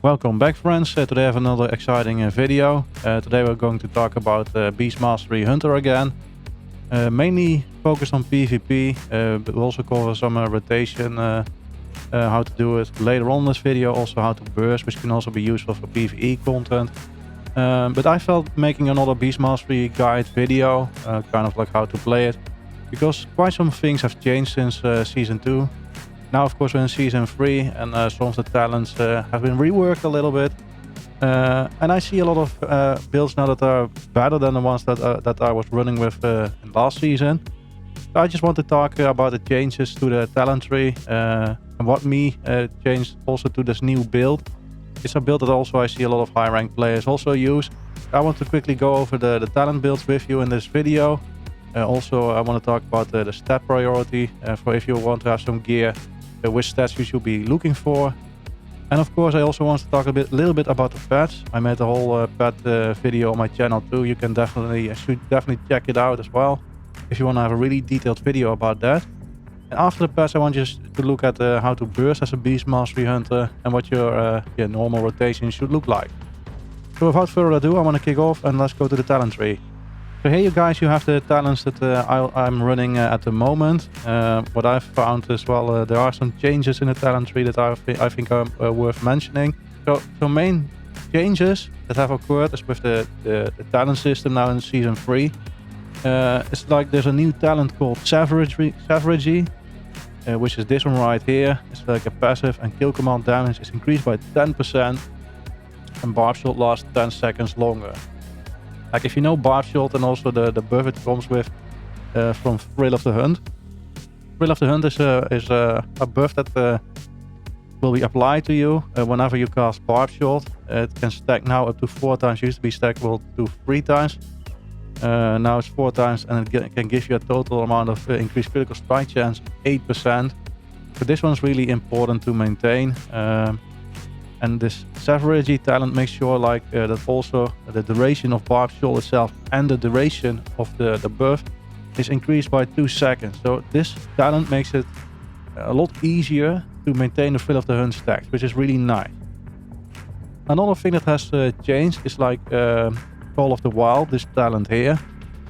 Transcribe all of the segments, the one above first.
Welcome back, friends. Today I have another exciting video. Today we're going to talk about Beast Mastery Hunter again. Mainly focused on PvP, but we'll also cover some rotation, how to do it later on in this video. Also how to burst, which can also be useful for PvE content. But I felt making another Beast Mastery guide video, kind of like how to play it, because quite some things have changed since Season 2. Now, of course, we're in Season 3 and some of the talents have been reworked a little bit. And I see a lot of builds now that are better than the ones that I was running with in last season. So I just want to talk about the changes to the talent tree and what changed also to this new build. It's a build that also I see a lot of high rank players also use. I want to quickly go over the talent builds with you in this video. Also, I want to talk about the stat priority for if you want to have some gear, which stats you should be looking for. And of course, I also want to talk a little bit about the pets. I made a whole pet video on my channel too. You can should definitely check it out as well if you want to have a really detailed video about that. And after the pets, I want you to look at how to burst as a Beast Mastery Hunter and what your normal rotation should look like. So without further ado, I want to kick off and let's go to the talent tree. So here you guys, you have the talents that I'm running at the moment. What I've found as well, there are some changes in the talent tree that I think are worth mentioning. So main changes that have occurred is with the talent system now in Season 3. It's like there's a new talent called Savagery, which is this one right here. It's like a passive, and kill command damage is increased by 10% and barb shot lasts 10 seconds longer. Like if you know barb shot and also the buff it comes with from Thrill of the Hunt. Thrill of the Hunt is a buff that will be applied to you whenever you cast barb shot. It can stack now up to 4 times. It used to be stackable to 3 times. Now it's 4 times, and it can give you a total amount of increased critical strike chance, 8%. So this one's really important to maintain. And this Savagery talent makes sure that also the duration of barb shot itself and the duration of the buff is increased by 2 seconds. So this talent makes it a lot easier to maintain the Thrill of the Hunt stacks, which is really nice. Another thing that has changed is Call of the Wild, this talent here.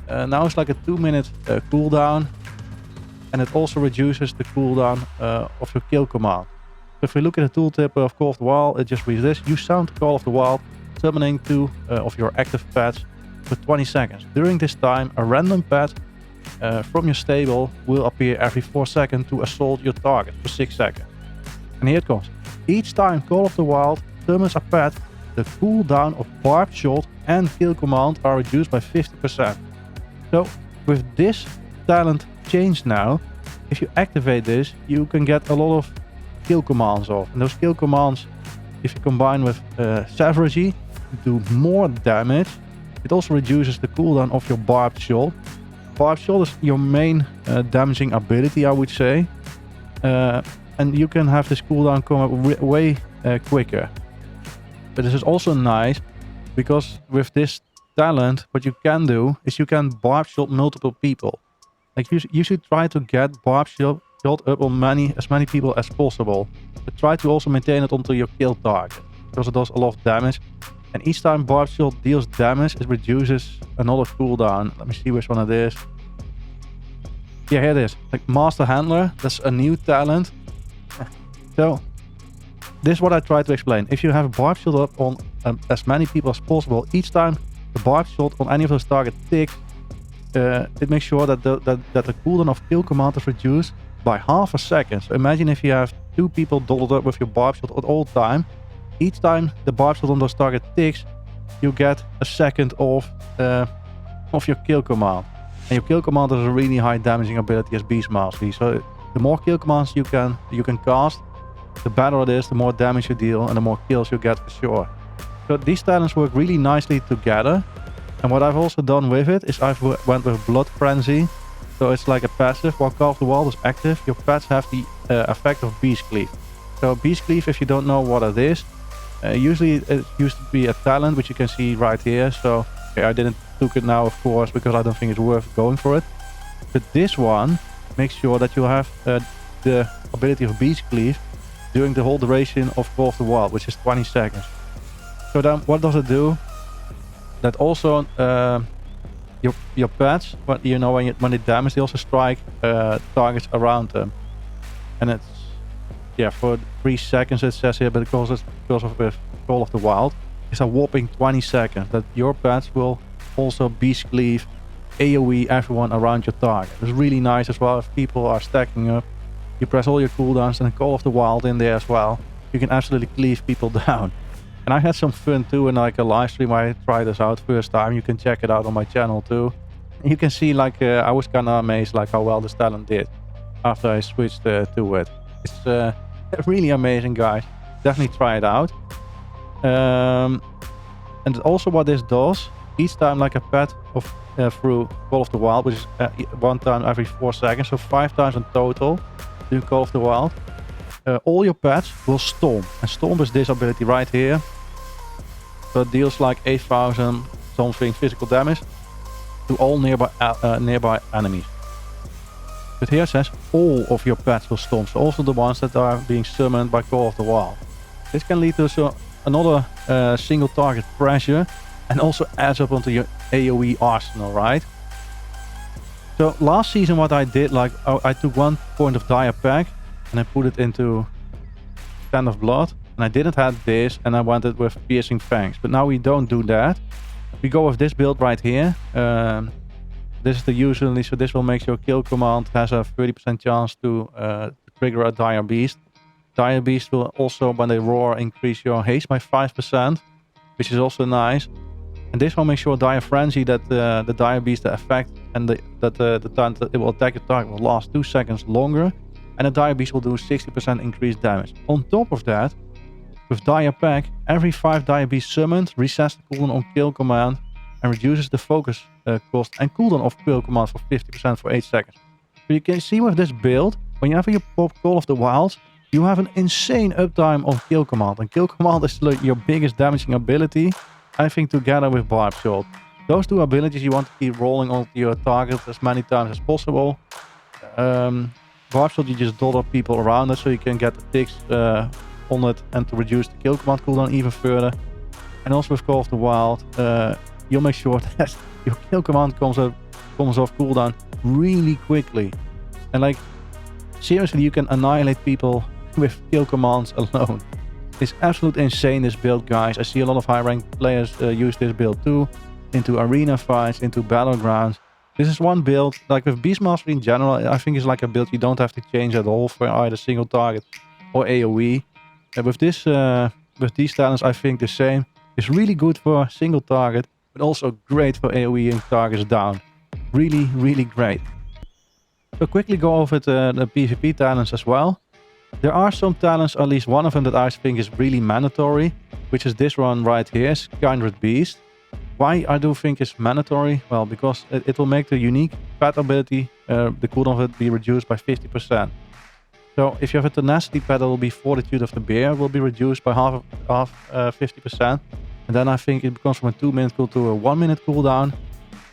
Now it's like a 2-minute cooldown, and it also reduces the cooldown of your kill command. So if we look at the tooltip of Call of the Wild, it just reads this: you sound Call of the Wild, summoning 2 of your active pets for 20 seconds. During this time, a random pet from your stable will appear every 4 seconds to assault your target for 6 seconds. And here it comes. Each time Call of the Wild summons a pet, the cooldown of barb shot and kill command are reduced by 50%. So with this talent change now, if you activate this, you can get a lot of kill commands off. And those kill commands, if you combine with Savagery, do more damage. It also reduces the cooldown of your barbed shot. Barbed shot is your main damaging ability, I would say. And you can have this cooldown come up way quicker. But this is also nice because with this talent, what you can do is you can barb shot multiple people. Like you should try to get barb shot up on as many people as possible. But try to also maintain it onto your kill target, because it does a lot of damage. And each time barb shot deals damage, it reduces another cooldown. Let me see which one it is. Yeah, here it is. Like Master Handler, that's a new talent. So this is what I try to explain. If you have a barb shot up on as many people as possible, each time the barb shot on any of those targets ticks, it makes sure that the cooldown of kill command is reduced by half a second. So imagine if you have 2 people dolled up with your barb shot at all time. Each time the barb shot on those target ticks, you get a second of your kill command. And your kill command is a really high damaging ability as Beast Mastery. So the more kill commands you can cast, the better it is, the more damage you deal and the more kills you get for sure. So these talents work really nicely together. And what I've also done with it is I've went with Blood Frenzy. So it's like a passive. While Call of the Wild is active, your pets have the effect of Beast Cleave. So Beast Cleave, if you don't know what it is, usually it used to be a talent, which you can see right here. So okay, I didn't took it now, of course, because I don't think it's worth going for it. But this one makes sure that you have the ability of Beast Cleave during the whole duration of Call of the Wild, which is 20 seconds. So then what does it do? That also your pets, but you know, when they damage, they also strike targets around them. And it's, yeah, for 3 seconds it says here, but because of with Call of the Wild, it's a whopping 20 seconds that your pets will also beast cleave, AoE everyone around your target. It's really nice as well if people are stacking up. You press all your cooldowns and Call of the Wild in there as well. You can absolutely cleave people down. And I had some fun too in like a live stream where I tried this out first time. You can check it out on my channel too. And you can see like I was kind of amazed like how well this talent did after I switched to it. It's really amazing, guys. Definitely try it out. And also what this does, each time like a pet of through Call of the Wild, which is one time every 4 seconds, so 5 times in total during Call of the Wild, all your pets will Storm. And Storm is this ability right here. So it deals like 8,000 something physical damage to all nearby enemies. But here it says all of your pets will Storm, so also the ones that are being summoned by Call of the Wild. This can lead to another single target pressure and also adds up onto your AoE arsenal, right? So last season what I did, like I took 1 point of Dire Pack and I put it into Stand of Blood, and I didn't have this, and I went it with Piercing Fangs. But now we don't do that. We go with this build right here. This is the usually, so this will make your kill command has a 30% chance to trigger a Dire Beast. Dire Beast will also, when they roar, increase your haste by 5%, which is also nice. And this will make sure Dire Frenzy that the Dire Beast, the effect, and the time that it will attack your target will last 2 seconds longer. And the Dire Beast will do 60% increased damage. On top of that, with Dire Pack, every 5 Dire Beasts summoned resets the cooldown on kill command and reduces the focus cost and cooldown of kill command for 50% for 8 seconds. So you can see with this build, whenever you pop Call of the Wilds, you have an insane uptime on kill command. And kill command is like your biggest damaging ability, I think, together with Barb Shot. Those two abilities you want to keep rolling onto your target as many times as possible. Barb Shot, you just dot up people around it so you can get the ticks on it and to reduce the kill command cooldown even further. And also with Call of the Wild, you'll make sure that your kill command comes off cooldown really quickly. And like, seriously, you can annihilate people with kill commands alone. It's absolutely insane, this build, guys. I see a lot of high ranked players use this build too, into arena fights, into battlegrounds. This is one build, like with Beast Mastery in general, I think it's like a build you don't have to change at all for either single target or AoE. And with these talents, I think the same. It's really good for single target, but also great for AoE targets down. Really, really great. So quickly go over the PvP talents as well. There are some talents, at least one of them that I think is really mandatory, which is this one right here, Kindred Beast. Why I do think it's mandatory? Well, because it will make the unique pet ability, the cooldown of it, be reduced by 50%. So if you have a tenacity pet, that will be Fortitude of the Bear, will be reduced by half 50%. And then I think it becomes from a 2-minute cooldown to a 1-minute cooldown.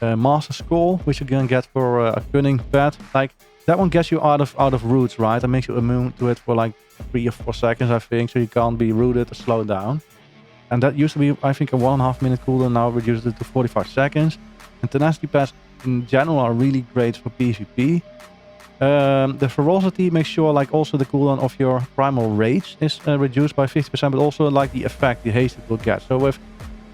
Master Skull, which you can get for a cunning pet. Like, that one gets you out of roots, right? That makes you immune to it for like 3 or 4 seconds, I think, so you can't be rooted or slowed down. And that used to be, I think, a 1.5 minute cooldown, now reduced it to 45 seconds. And tenacity pets in general are really great for PvP. The ferocity makes sure like also the cooldown of your primal rage is reduced by 50%, but also like the effect, the haste it will get. So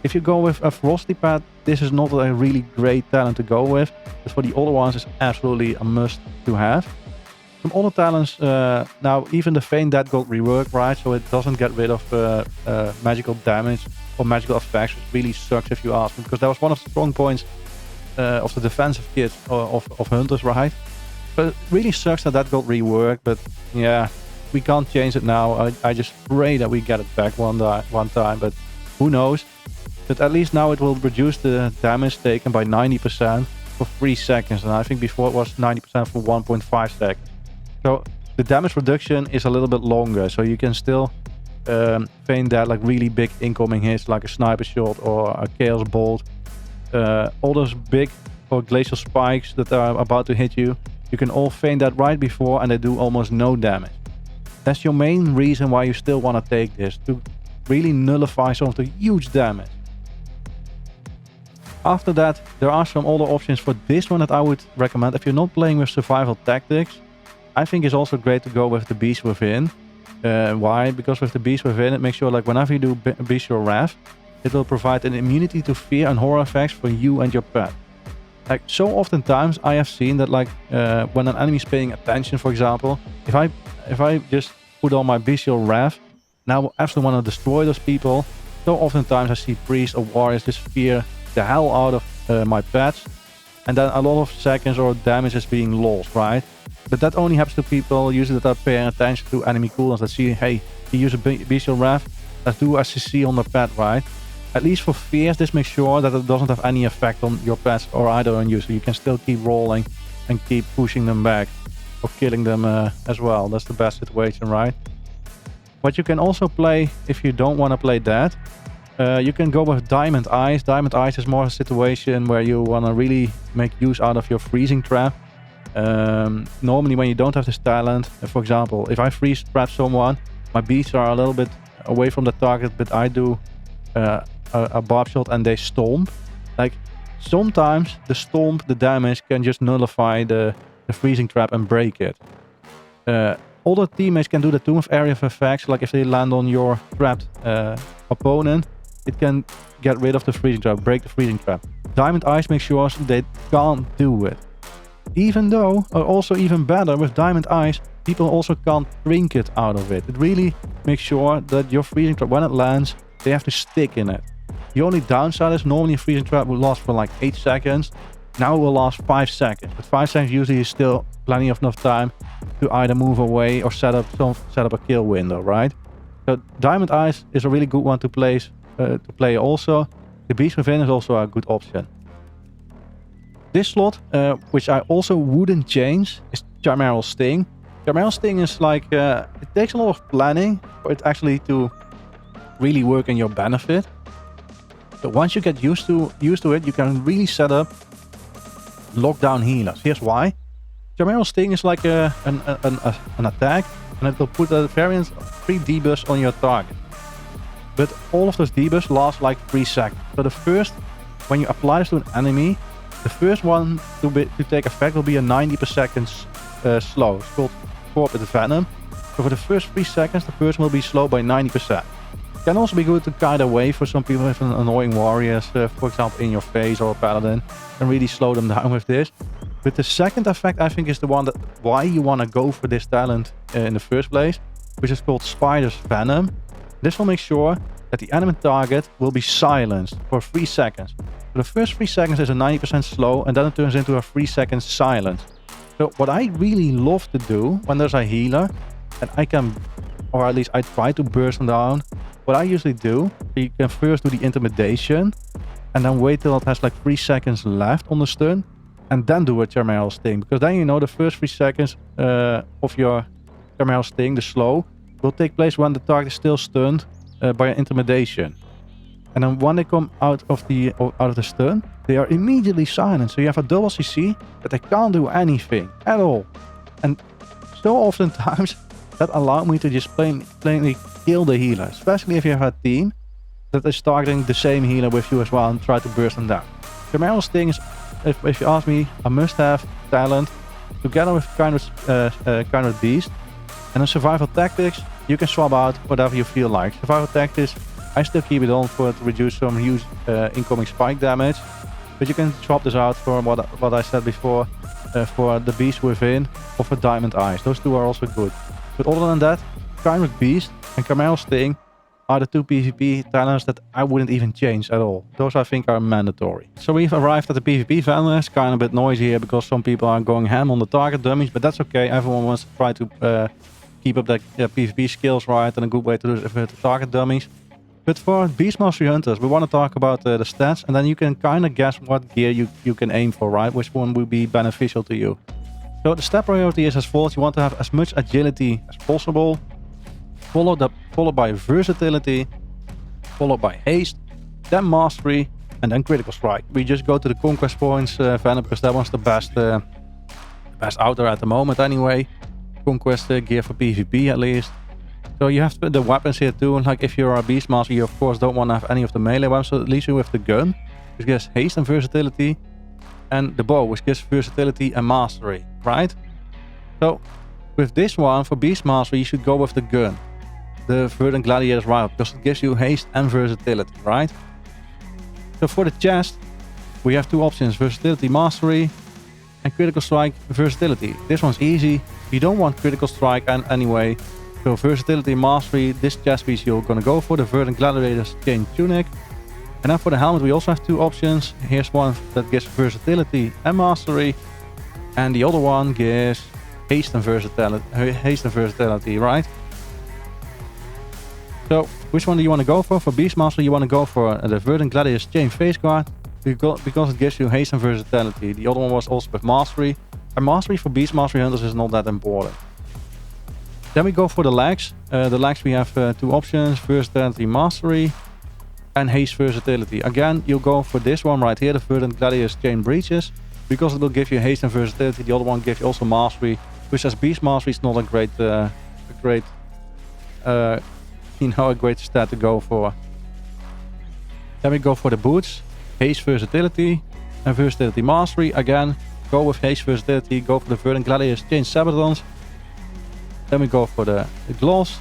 if you go with a ferocity pet, this is not a really great talent to go with, but for the other ones it's absolutely a must to have. Some other talents, now even the Feign Death got reworked, right? So it doesn't get rid of magical damage or magical effects, which really sucks if you ask me, because that was one of the strong points of the defensive kit of Hunters, right? But it really sucks that got reworked, but yeah, we can't change it now. I just pray that we get it back one time, but who knows? But at least now it will reduce the damage taken by 90% for 3 seconds, and I think before it was 90% for 1.5 seconds. So the damage reduction is a little bit longer, so you can still feign that like really big incoming hits like a sniper shot or a chaos bolt. All those big or glacial spikes that are about to hit you, you can all feign that right before and they do almost no damage. That's your main reason why you still want to take this, to really nullify some of the huge damage. After that, there are some other options for this one that I would recommend. If you're not playing with survival tactics, I think it's also great to go with the Beast Within. Why? Because with the Beast Within, it makes sure like whenever you do Bestial Wrath, it will provide an immunity to fear and horror effects for you and your pet. Like so oftentimes I have seen that like when an enemy is paying attention, for example, if I just put on my Bestial Wrath, now I absolutely want to destroy those people. So oftentimes I see priests or warriors just fear the hell out of my pets, and then a lot of seconds or damage is being lost, right? But that only happens to people usually that are paying attention to enemy cooldowns, that see, hey, you use a Bestial Wrath, let's do SCC on the pet, right? At least for fears, this makes sure that it doesn't have any effect on your pets or either on you, so you can still keep rolling and keep pushing them back or killing them as well. That's the best situation, right? But you can also play, if you don't want to play that, you can go with Diamond Eyes. Diamond Eyes is more a situation where you want to really make use out of your freezing trap. Normally when you don't have this talent, for example, if I freeze trap someone, my beasts are a little bit away from the target, but I do a barb shot and they stomp. Like sometimes the stomp, the damage can just nullify the freezing trap and break it. Other teammates can do that too with area of effects, like if they land on your trapped opponent, it can get rid of the freezing trap, break the freezing trap. Diamond Eyes makes sure they can't do it. Even though, or also even better, with Diamond Eyes, people also can't trinket out of it. It really makes sure that your freezing trap, when it lands, they have to stick in it. The only downside is normally a freezing trap will last for like 8 seconds. Now it will last 5 seconds. But 5 seconds usually is still plenty of enough time to either move away or set up a kill window, right? So Diamond Eyes is a really good one to play also. The Beast Within is also a good option. This slot, which I also wouldn't change, is Chimeral Sting. Chimeral Sting is like, it takes a lot of planning for it actually to really work in your benefit. But once you get used to it, you can really set up lockdown healers. Here's why. Chimeral Sting is like an attack, and it will put a variant 3 debuffs on your target. But all of those debuffs last like 3 seconds. So the first, when you apply this to an enemy, the first one to take effect will be a 90 per second slow. It's called Corporate Venom. So for the first 3 seconds, the person will be slowed by 90%. It can also be good to kite away for some people with an annoying warriors, for example, in your face or a paladin, and really slow them down with this. But the second effect, I think, is the one that why you want to go for this talent in the first place, which is called Spider's Venom. This will make sure that the enemy target will be silenced for 3 seconds. So the first 3 seconds is a 90% slow, and then it turns into a 3 second silence. So what I really love to do when there's a healer, and I can, or at least I try to burst them down, what I usually do, you can first do the intimidation, and then wait till it has like 3 seconds left on the stun, and then do a Chimeral Sting. Because then you know the first 3 seconds of your Chimeral Sting, the slow, will take place when the target is still stunned by an intimidation. And then when they come out of the stun, they are immediately silent. So you have a double CC, but they can't do anything at all. And so oftentimes that allowed me to just plainly kill the healer. Especially if you have a team that is targeting the same healer with you as well and try to burst them down. Chimeral Sting is, if you ask me, a must-have talent together with kind of Beast. And in survival tactics, you can swap out whatever you feel like. Survival tactics, I still keep it on to reduce some huge incoming spike damage. But you can swap this out for what I said before, for the Beast Within or for Diamond Eyes. Those two are also good. But other than that, Chimeric Beast and Chimeral Sting are the 2 PvP talents that I wouldn't even change at all. Those I think are mandatory. So we've arrived at the PvP vanilla. It's kind of a bit noisy here because some people are going ham on the target dummies, but that's okay. Everyone wants to try to keep up their PvP skills right, and a good way to do it is with the target dummies. But for Beast Mastery Hunters, we want to talk about the stats, and then you can kind of guess what gear you can aim for, right? Which one would be beneficial to you. So the stat priority is as follows. You want to have as much agility as possible, followed by versatility, followed by haste, then mastery, and then critical strike. We just go to the conquest points, Venom, because that one's the best out there at the moment anyway. conquest gear for PvP at least. So you have the weapons here too, and like if you're a Beastmaster, you of course don't want to have any of the melee weapons, so at least you have the gun, which gives haste and versatility, and the bow, which gives versatility and mastery, right? So with this one, for Beastmaster, you should go with the gun, the Verdant Gladiator's Rifle, because it gives you haste and versatility, right? So for the chest, we have two options, versatility, mastery, and critical strike, versatility. This one's easy. You don't want critical strike anyway. So versatility, mastery, this chest piece you're gonna go for, the Verdant Gladiator's Chain Tunic. And then for the helmet, we also have two options. Here's one that gives versatility and mastery, and the other one gives haste and versatility, right? So which one do you want to go for? For Beastmaster, you want to go for the Verdant Gladiator's Chain Face Guard because it gives you haste and versatility. The other one was also with mastery, and mastery for Beastmaster hunters is not that important. Then we go for the legs. The legs we have two options, versatility, mastery, and haste versatility. Again, you'll go for this one right here, the Verdant Gladiator's Chain Breeches, because it will give you haste and versatility. The other one gives you also mastery, which as Beast Mastery is not a great stat to go for. Then we go for the boots, haste versatility and versatility mastery. Again, go with haste versatility, go for the Verdant Gladiator's Chain Sabatons. Then we go for the gloves.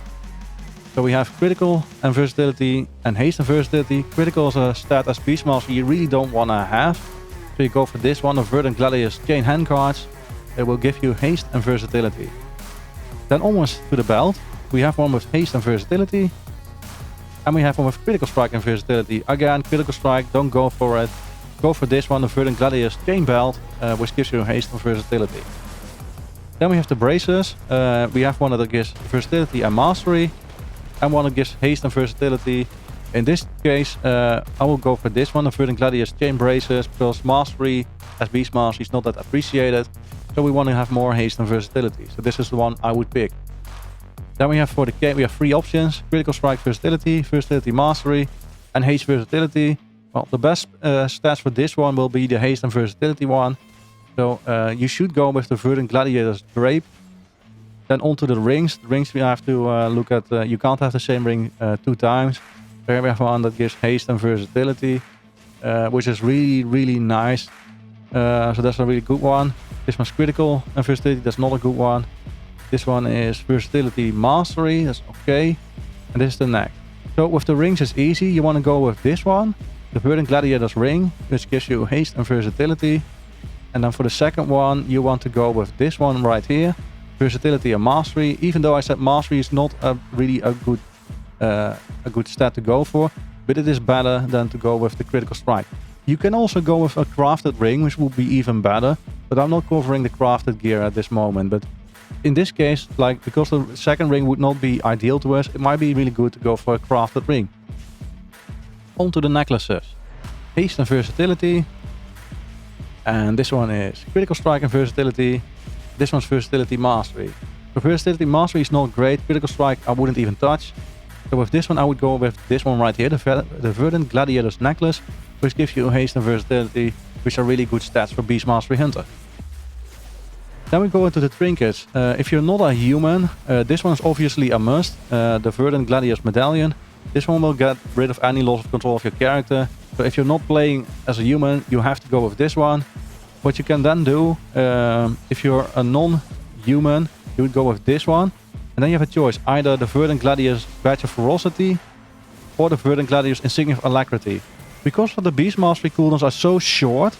So we have critical and versatility and haste and versatility. Critical is a stat as Beastmaster you really don't want to have. So you go for this one, the Verdant Gladiator's Chain Handguards. It will give you haste and versatility. Then almost to the belt, we have one with haste and versatility. And we have one with critical strike and versatility. Again, critical strike, don't go for it. Go for this one, the Verdant Gladiator's Chain Belt, which gives you haste and versatility. Then we have the braces. We have one that gives versatility and mastery, and one that gives haste and versatility. In this case, I will go for this one, the Verdant Gladiator's Chain Braces, because mastery as Beastmaster is not that appreciated. So we want to have more haste and versatility. So this is the one I would pick. Then we have for the cape, we have three options: critical strike, versatility, versatility, mastery, and haste versatility. Well, the best stats for this one will be the haste and versatility one. So you should go with the Verdant Gladiator's Drape. Then onto the rings. The rings we have to look at. You can't have the same ring two times. Here we have one that gives haste and versatility, which is really, really nice. So that's a really good one. This one's critical and versatility. That's not a good one. This one is versatility mastery. That's okay. And this is the neck. So with the rings it's easy. You want to go with this one, the Verdant Gladiator's Ring, which gives you haste and versatility. And then for the second one, you want to go with this one right here, versatility and mastery. Even though I said mastery is not really a good stat to go for, but it is better than to go with the critical strike. You can also go with a crafted ring, which would be even better, but I'm not covering the crafted gear at this moment. But in this case, like, because the second ring would not be ideal to us, it might be really good to go for a crafted ring. On to the necklaces. Haste and versatility. And this one is critical strike and versatility. This one's versatility mastery. So versatility mastery is not great. Critical strike I wouldn't even touch. So with this one I would go with this one right here, the Verdant Gladiator's Necklace, which gives you haste and versatility, which are really good stats for Beast Mastery Hunter. Then we go into the trinkets. If you're not a human, this one is obviously a must. The Verdant Gladiator's Medallion. This one will get rid of any loss of control of your character. So if you're not playing as a human, you have to go with this one. What you can then do, if you're a non-human, you would go with this one. And then you have a choice, either the Verdant Gladiator's Badge of Ferocity or the Verdant Gladiator's Insignia of Alacrity. Because the Beast Mastery cooldowns are so short,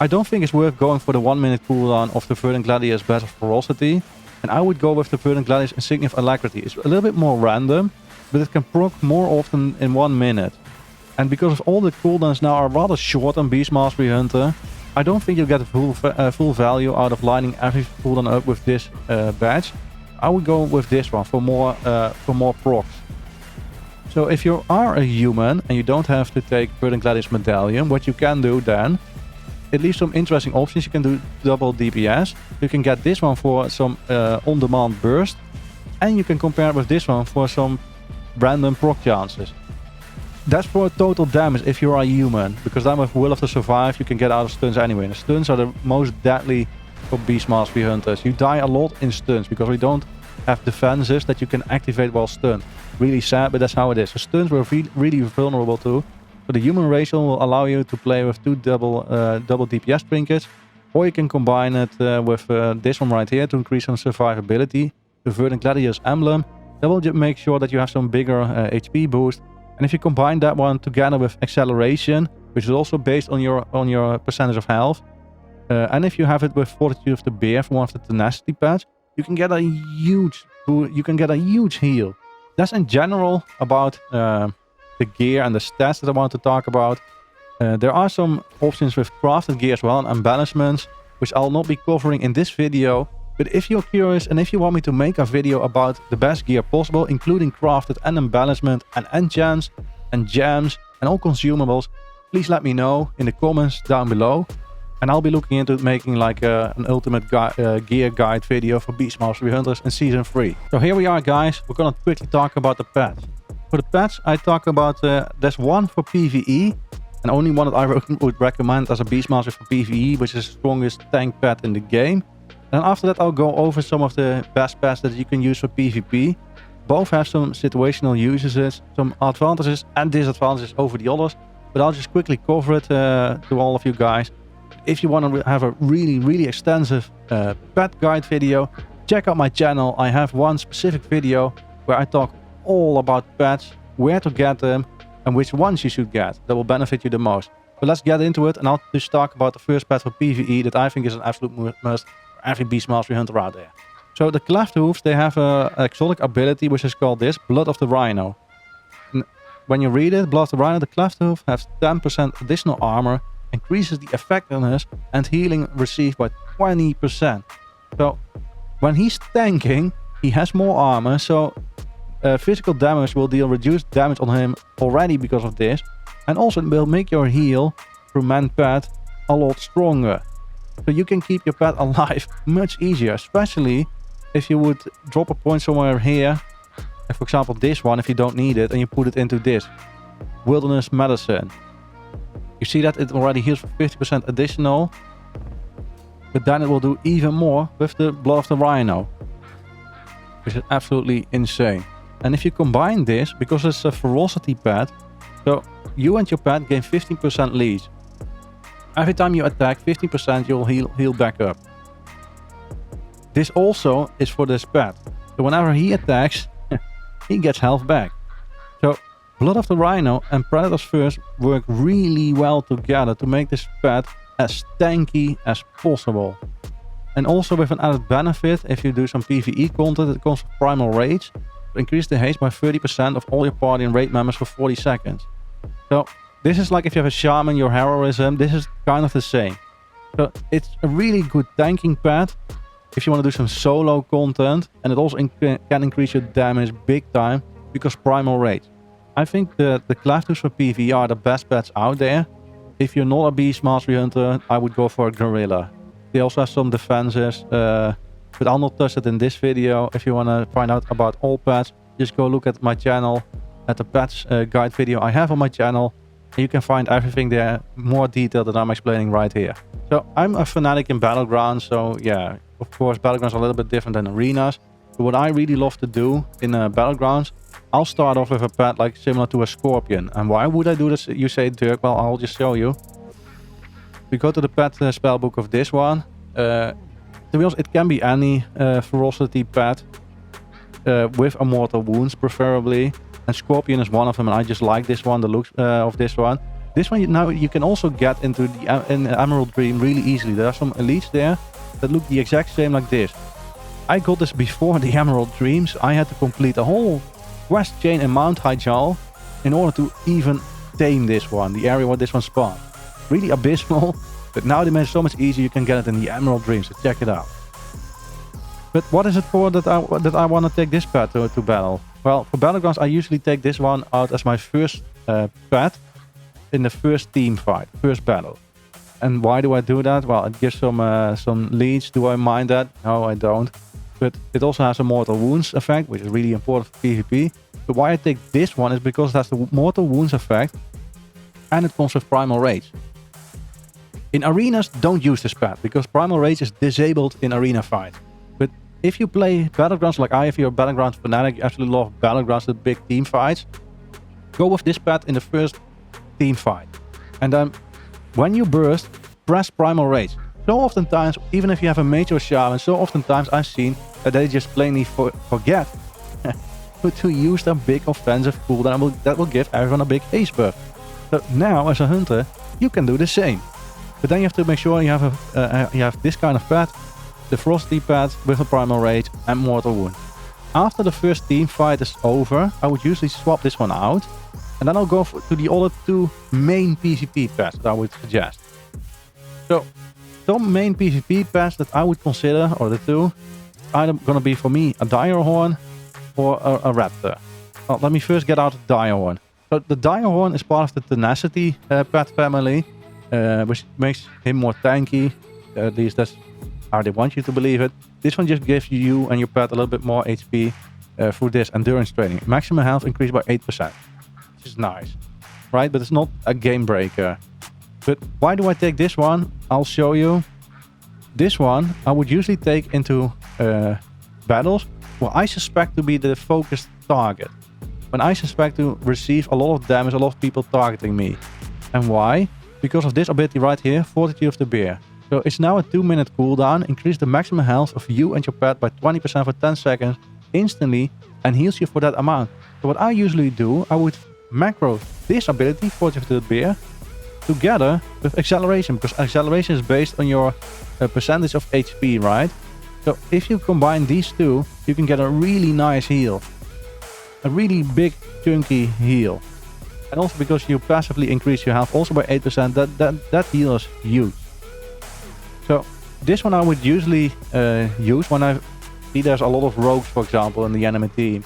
I don't think it's worth going for the 1 minute cooldown of the Verdant Gladiator's Badge of Ferocity. And I would go with the Verdant Gladiator's Insignia of Alacrity. It's a little bit more random, but it can proc more often in 1 minute. And because of all the cooldowns now are rather short on Beast Mastery Hunter, I don't think you'll get a full value out of lining every cooldown up with this badge. I would go with this one for more procs. So if you are a human and you don't have to take Verdant Gladiator's Medallion, what you can do then, it leaves some interesting options. You can do double DPS. You can get this one for some on-demand burst, and you can compare it with this one for some random proc chances. That's for total damage if you are a human, because then with Will of the Survive you can get out of stuns anyway. And the stuns are the most deadly for Beast Mastery Hunters. You die a lot in stuns because we don't have defenses that you can activate while stunned. Really sad, but that's how it is. So stuns we're really vulnerable to. So the human ratio will allow you to play with 2 double DPS trinkets, or you can combine it with this one right here to increase some survivability. The Verdant Gladius emblem. That will just make sure that you have some bigger HP boost. And if you combine that one together with acceleration, which is also based on your percentage of health, and if you have it with Fortitude of the Bear from one of the Tenacity pets, you can get a huge heal. That's in general about the gear and the stats that I want to talk about. There are some options with crafted gear as well and embellishments, which I'll not be covering in this video. But if you're curious and if you want me to make a video about the best gear possible, including crafted and embellishment and enchants and gems and all consumables, please let me know in the comments down below. And I'll be looking into making like an ultimate gear guide video for Beast Mastery Hunters in Season 3. So here we are, guys. We're gonna quickly talk about the pets. For the pets, I talk about, there's one for PvE, and only one that I would recommend as a Beastmaster for PvE, which is the strongest tank pet in the game. And after that, I'll go over some of the best pets that you can use for PvP. Both have some situational uses, some advantages and disadvantages over the others, but I'll just quickly cover it to all of you guys. If you want to have a really extensive pet guide video, check out my channel. I have one specific video where I talk all about pets, where to get them, and which ones you should get that will benefit you the most. But let's get into it, and I'll just talk about the first pet for PvE that I think is an absolute must for every Beast Mastery Hunter out there. So the Cleft Hoofs, they have an exotic ability which is called this, Blood of the Rhino. And when you read it, Blood of the Rhino, the Cleft Hoof has 10% additional armor, increases the effectiveness and healing received by 20%. So when he's tanking, he has more armor, so physical damage will deal reduced damage on him already because of this, and also it will make your heal through man pet a lot stronger. So you can keep your pet alive much easier, especially if you would drop a point somewhere here, and for example this one, if you don't need it, and you put it into this Wilderness Medicine. You see that it already heals for 50% additional, but then it will do even more with the Blood of the Rhino, which is absolutely insane. And if you combine this, because it's a ferocity pet, so you and your pet gain 15% lead. Every time you attack, 15% you'll heal back up. This also is for this pet. So whenever he attacks, he gets health back. So Blood of the Rhino and Predator's First work really well together to make this pet as tanky as possible. And also with an added benefit, if you do some PvE content, it comes with Primal Rage. To increase the haste by 30% of all your party and raid members for 40 seconds. So this is like if you have a shaman, your heroism, this is kind of the same. So it's a really good tanking pet if you want to do some solo content, and it also can increase your damage big time because Primal Rage. I think the Cleft Hoofs for PvE are the best pets out there. If you're not a Beast Mastery Hunter, I would go for a Gorilla. They also have some defenses, but I'll not touch it in this video. If you want to find out about all pets, just go look at my channel, at the pets guide video I have on my channel. And you can find everything there more detailed than I'm explaining right here. So I'm a fanatic in Battlegrounds, so yeah, of course Battlegrounds are a little bit different than arenas. But what I really love to do in Battlegrounds, I'll start off with a pet like similar to a Scorpion. And why would I do this, you say, Dirk? Well, I'll just show you. We go to the pet spellbook of this one. To be honest, it can be any ferocity pet with immortal wounds preferably, and Scorpion is one of them, and I just like this one, the looks of this one. This one now you can also get into the Emerald Dream really easily. There are some elites there that look the exact same like this. I got this before the Emerald Dreams. I had to complete a whole quest chain in Mount Hyjal in order to even tame this one, the area where this one spawned. Really abysmal. But now they made it so much easier, you can get it in the Emerald Dream, so check it out. But what is it for that I want to take this pet to battle? Well, for Battlegrounds I usually take this one out as my first pet in the first team fight, first battle. And why do I do that? Well, it gives some leads. Do I mind that? No, I don't. But it also has a Mortal Wounds effect, which is really important for PvP. But why I take this one is because it has the Mortal Wounds effect and it comes with Primal Rage. In arenas, don't use this pet, because Primal Rage is disabled in arena fight. But if you play Battlegrounds like I, if you're a Battlegrounds fanatic, you absolutely love Battlegrounds, the big team fights, go with this pet in the first team fight. And then, when you burst, press Primal Rage. So oftentimes, even if you have a major shaman, so oftentimes I've seen that they just plainly forget to use their big offensive cooldown that will give everyone a big haste buff. So now, as a hunter, you can do the same. But then you have to make sure you have this kind of pet, the Frosty pet with a Primal Rage and Mortal Wound. After the first team fight is over, I would usually swap this one out, and then I'll go to the other two main PvP pets that I would suggest. So, some main PvP pets that I would consider, or the two, either gonna be for me a Direhorn or a Raptor. Well, let me first get out the Direhorn. So the Direhorn is part of the Tenacity pet family, which makes him more tanky. At least that's how they want you to believe it. This one just gives you and your pet a little bit more HP through this endurance training. Maximum health increased by 8%, which is nice, right? But it's not a game breaker. But why do I take this one? I'll show you. This one I would usually take into battles where I suspect to be the focused target. When I suspect to receive a lot of damage, a lot of people targeting me. And why? Because of this ability right here, Fortitude of the Bear. So it's now a 2-minute cooldown, increase the maximum health of you and your pet by 20% for 10 seconds instantly and heals you for that amount. So what I usually do, I would macro this ability, Fortitude of the Bear, together with acceleration, because acceleration is based on your percentage of HP, right? So if you combine these two, you can get a really nice heal. A really big, chunky heal. And also because you passively increase your health also by 8%, that heal is huge. So this one I would usually use when I see there's a lot of rogues, for example, in the enemy team.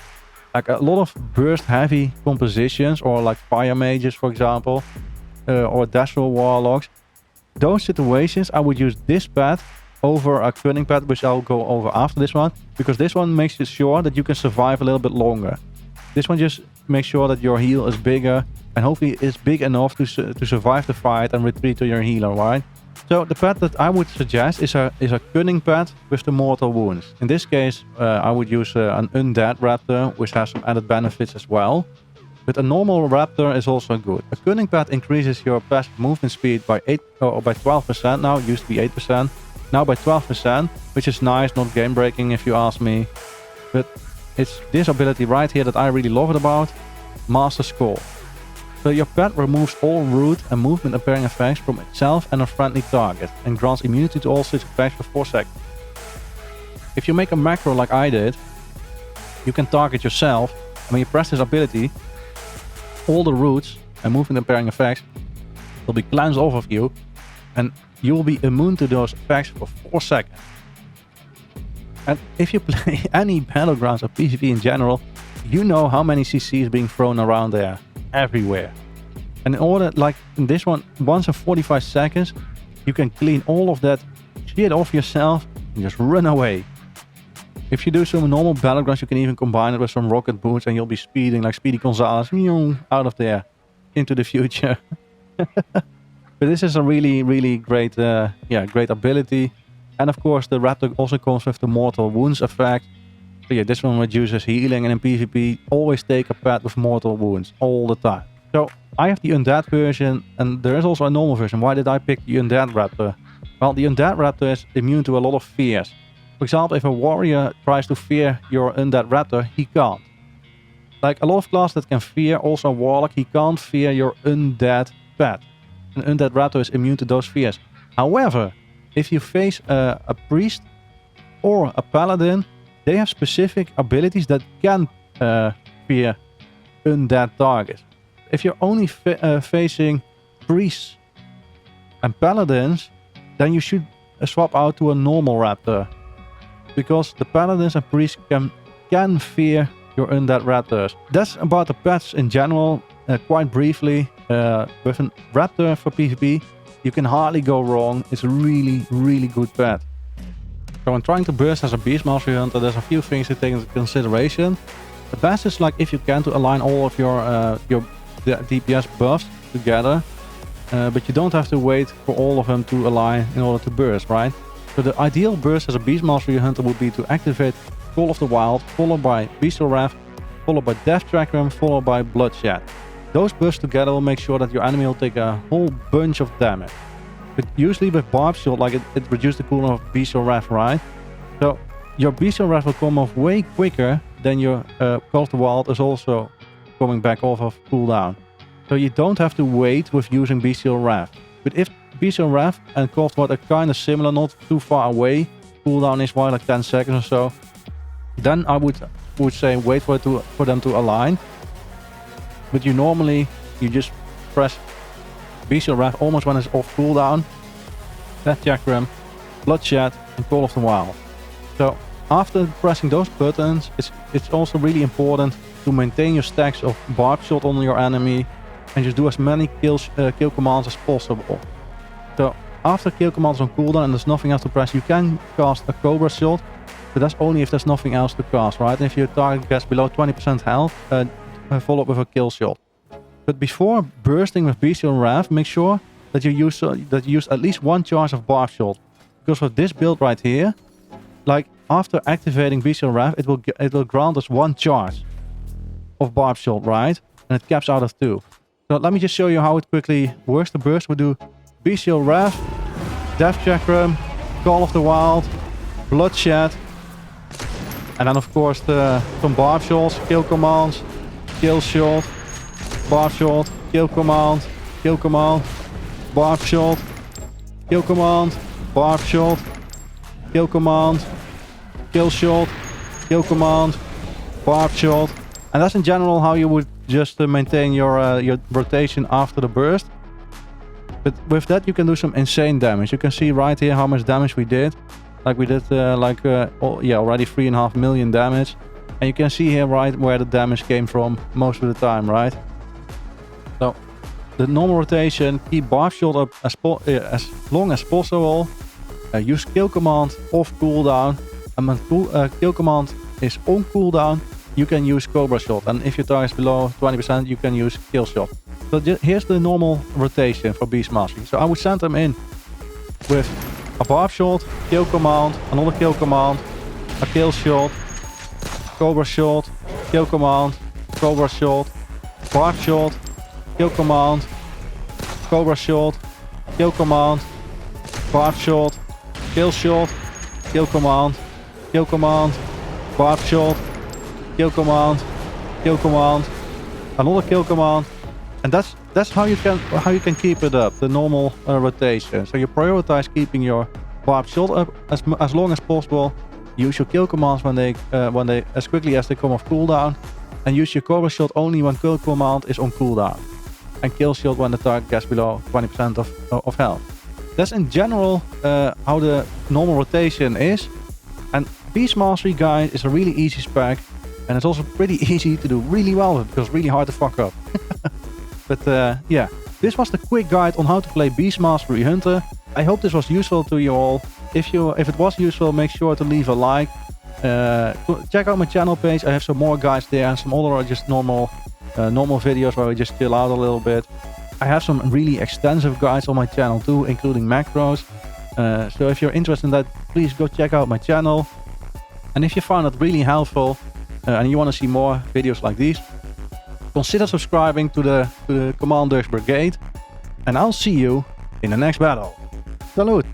Like a lot of burst heavy compositions, or like fire mages, for example, or Dashful warlocks. Those situations I would use this pet over a cunning pet, which I'll go over after this one, because this one makes it sure that you can survive a little bit longer. This one just makes sure that your heal is bigger, and hopefully it's big enough to survive the fight and retreat to your healer, right? So the pet that I would suggest is a cunning pet with the mortal wounds. In this case, I would use an undead raptor, which has some added benefits as well. But a normal raptor is also good. A cunning pet increases your passive movement speed by 12% now. It used to be 8%. Now by 12%, which is nice, not game breaking if you ask me. But it's this ability right here that I really love it about. Master Skull. So your pet removes all root and movement impairing effects from itself and a friendly target, and grants immunity to all such effects for 4 seconds. If you make a macro like I did, you can target yourself, and when you press this ability, all the roots and movement impairing effects will be cleansed off of you, and you will be immune to those effects for 4 seconds. And if you play any Battlegrounds or PvP in general, you know how many CC is being thrown around there, everywhere. And in order, like in this one, once in 45 seconds, you can clean all of that shit off yourself and just run away. If you do some normal Battlegrounds, you can even combine it with some rocket boots and you'll be speeding like Speedy Gonzalez out of there into the future. But this is a really, really great, great ability. And of course, the Raptor also comes with the Mortal Wounds effect. So yeah, this one reduces healing, and in PvP, always take a pet with Mortal Wounds all the time. So I have the Undead version, and there is also a normal version. Why did I pick the Undead Raptor? Well, the Undead Raptor is immune to a lot of fears. For example, if a warrior tries to fear your Undead Raptor, he can't. Like a lot of classes that can fear, also a warlock, he can't fear your Undead pet. An Undead Raptor is immune to those fears. However, if you face a priest or a paladin, they have specific abilities that can fear undead targets. If you're only facing priests and paladins, then you should swap out to a normal raptor, because the paladins and priests can fear your undead raptors. That's about the pets in general. Quite briefly, with a raptor for PvP, you can hardly go wrong. It's a really, really good pet. So when trying to burst as a Beast Mastery Hunter, there's a few things to take into consideration. The best is, like, if you can, to align all of your DPS buffs together. but you don't have to wait for all of them to align in order to burst, right? So the ideal burst as a Beast Mastery Hunter would be to activate Call of the Wild, followed by Bestial Wrath, followed by Death Chakram, followed by Bloodshed. Those bursts together will make sure that your enemy will take a whole bunch of damage. But usually with Barb Shield, like it reduces the cooldown of Bestial Wrath, right? So your Bestial Wrath will come off way quicker than your Call of the Wild is also coming back off of cooldown. So you don't have to wait with using Bestial Wrath. But if Bestial Wrath and Call of the Wild are kind of similar, not too far away, cooldown is why like 10 seconds or so, then I would say wait for them to align. But you just press Bestial Wrath almost when it's off cooldown, Death Chakram, Bloodshed, and Call of the Wild. So after pressing those buttons, it's also really important to maintain your stacks of Barb Shot on your enemy and just do as many kill commands as possible. So after kill commands on cooldown and there's nothing else to press, you can cast a Cobra Shot, but that's only if there's nothing else to cast, right? And if your target gets below 20% health, follow up with a kill shot. But before bursting with Bestial Wrath, make sure that you use at least one charge of Barb Shot. Because with this build right here, like after activating Bestial Wrath, it will grant us one charge of Barb Shot, right? And it caps out of 2. So let me just show you how it quickly works. The burst will do Bestial Wrath, Death Chakram, Call of the Wild, Bloodshed, and then of course some Barb Shots, kill commands, kill shot, Barb Shot, kill command, Barb Shot, kill command, Barb Shot, kill command, kill shot, kill command, Barb Shot. And that's in general how you would just maintain your rotation after the burst. But with that you can do some insane damage. You can see right here how much damage we did. Like we did already 3.5 million damage. And you can see here right where the damage came from most of the time, right? So the normal rotation, keep Barb Shot up as long as possible. Use kill command off cooldown. And when kill command is on cooldown, you can use Cobra Shot. And if your target is below 20%, you can use kill shot. So here's the normal rotation for Beast Mastery. So I would send them in with a Barb Shot, kill command, another kill command, a kill shot, Cobra Shot, kill command, Cobra Shot, Barb Shot, kill command, Cobra Shot, kill command, Barb Shot, kill shot, kill command, Barb Shot, kill command, another kill command. And that's how you can keep it up, the normal rotation. So you prioritize keeping your Barb Shot up as long as possible. Use your kill commands when they as quickly as they come off cooldown, and use your Cobra Shot only when kill command is on cooldown, and kill shot when the target gets below 20% of health. That's in general how the normal rotation is. And Beast Mastery, guys, is a really easy spec, and it's also pretty easy to do really well with because it's really hard to fuck up. But yeah, this was the quick guide on how to play Beast Mastery Hunter. I hope this was useful to you all. If it was useful, make sure to leave a like. Check out my channel page. I have some more guides there and some other just normal videos where we just chill out a little bit. I have some really extensive guides on my channel too, including macros. So if you're interested in that, please go check out my channel. And if you found it really helpful and you want to see more videos like these, consider subscribing to the Commandirk's Brigade. And I'll see you in the next battle. Salute!